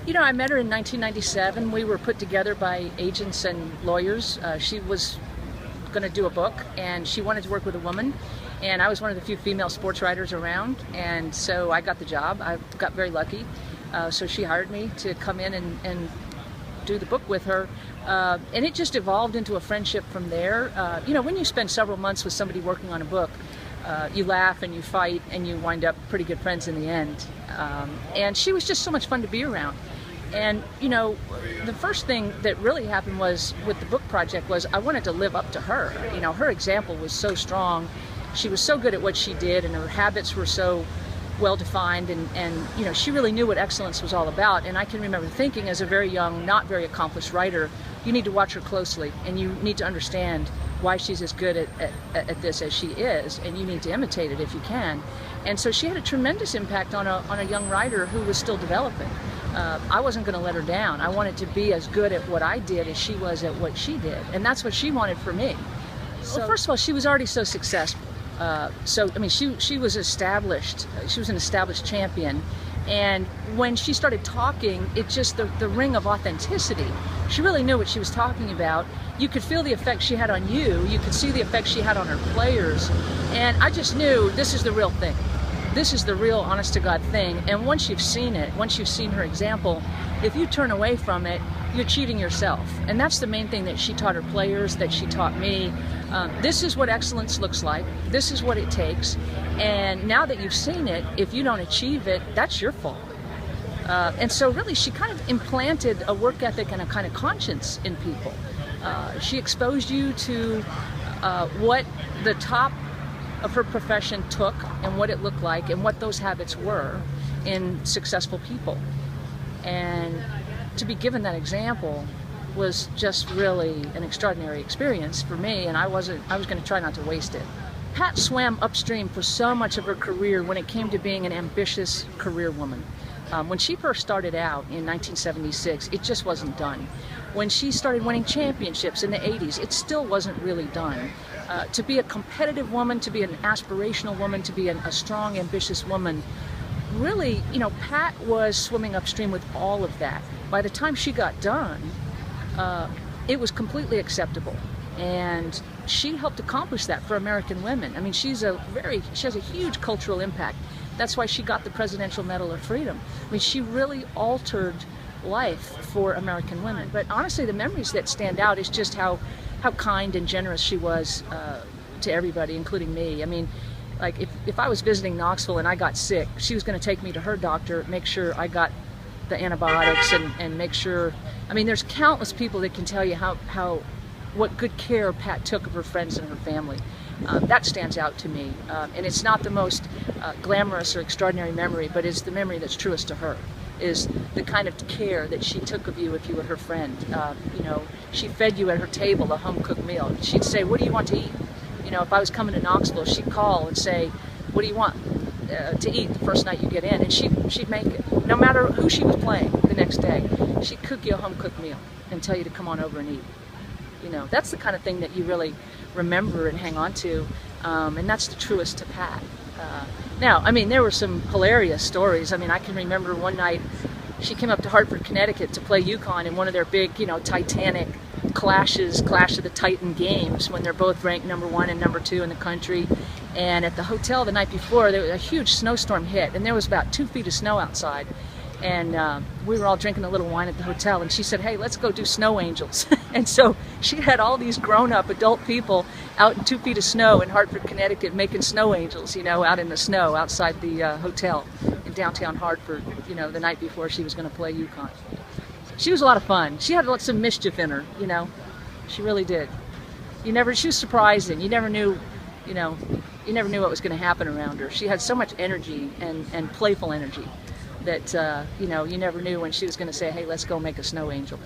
You know, I met her in 1997. We were put together by agents and lawyers. She was going to do a book, and she wanted to work with a woman. And I was one of the few female sports writers around, and so I got the job. I got very lucky. So she hired me to come in and do the book with her. And it just evolved into a friendship from there. You know, when you spend several months with somebody working on a book, you laugh and you fight and you wind up pretty good friends in the end. And she was just so much fun to be around. And, you know, the first thing that really happened was with the book project was I wanted to live up to her. You know, her example was so strong. She was so good at what she did, and her habits were so well defined, and you know, she really knew what excellence was all about. And I can remember thinking as a very young, not very accomplished writer, you need to watch her closely, and you need to understand why she's as good at this as she is, and you need to imitate it if you can. And so she had a tremendous impact on a young writer who was still developing. I wasn't going to let her down. I wanted to be as good at what I did as she was at what she did, and that's what she wanted for me. So, well, first of all, she was already so successful. So I mean, she was established. She was an established champion, and when she started talking, it just the ring of authenticity. She really knew what she was talking about. You could feel the effect she had on you. You could see the effect she had on her players, and I just knew this is the real thing. This is the real, honest-to-God thing. And once you've seen it, once you've seen her example, if you turn away from it, you're cheating yourself. And that's the main thing that she taught her players, that she taught me. This is what excellence looks like. This is what it takes. And now that you've seen it, if you don't achieve it, that's your fault. And so really, she kind of implanted a work ethic and a kind of conscience in people. She exposed you to what the top of her profession took and what it looked like and what those habits were in successful people. And to be given that example was just really an extraordinary experience for me, and I was going to try not to waste it. Pat swam upstream for so much of her career when it came to being an ambitious career woman. When she first started out in 1976, it just wasn't done. When she started winning championships in the 80s, it still wasn't really done. To be a competitive woman, to be an aspirational woman, to be a strong, ambitious woman, really, you know, Pat was swimming upstream with all of that. By the time she got done, it was completely acceptable. And she helped accomplish that for American women. I mean, she has a huge cultural impact. That's why she got the Presidential Medal of Freedom. I mean, she really altered life for American women. But honestly, the memories that stand out is just how kind and generous she was to everybody, including me. I mean, like if I was visiting Knoxville and I got sick, she was going to take me to her doctor, make sure I got the antibiotics, and make sure. I mean, there's countless people that can tell you what good care Pat took of her friends and her family. That stands out to me, and it's not the most glamorous or extraordinary memory, but it's the memory that's truest to her, is the kind of care that she took of you if you were her friend. You know, she fed you at her table a home-cooked meal. She'd say, "What do you want to eat?" You know, if I was coming to Knoxville, she'd call and say, "What do you want to eat the first night you get in?" And she'd make it. No matter who she was playing the next day, she'd cook you a home-cooked meal and tell you to come on over and eat. You know, that's the kind of thing that you really remember and hang on to, and that's the truest to Pat. Now, I mean, there were some hilarious stories. I mean, I can remember one night she came up to Hartford, Connecticut to play UConn in one of their big, you know, titanic Clash of the Titan games when they're both ranked #1 and #2 in the country. And at the hotel the night before, there was a huge snowstorm hit, and there was about 2 feet of snow outside. And we were all drinking a little wine at the hotel, and she said, "Hey, let's go do snow angels." And so she had all these grown-up adult people out in 2 feet of snow in Hartford, Connecticut, making snow angels, you know, out in the snow outside the hotel in downtown Hartford, you know, the night before she was going to play UConn. She was a lot of fun. She had lots of mischief in her, you know. She really did. She was surprising. You never knew, you know, what was going to happen around her. She had so much energy and playful energy that, you know, you never knew when she was going to say, "Hey, let's go make a snow angel."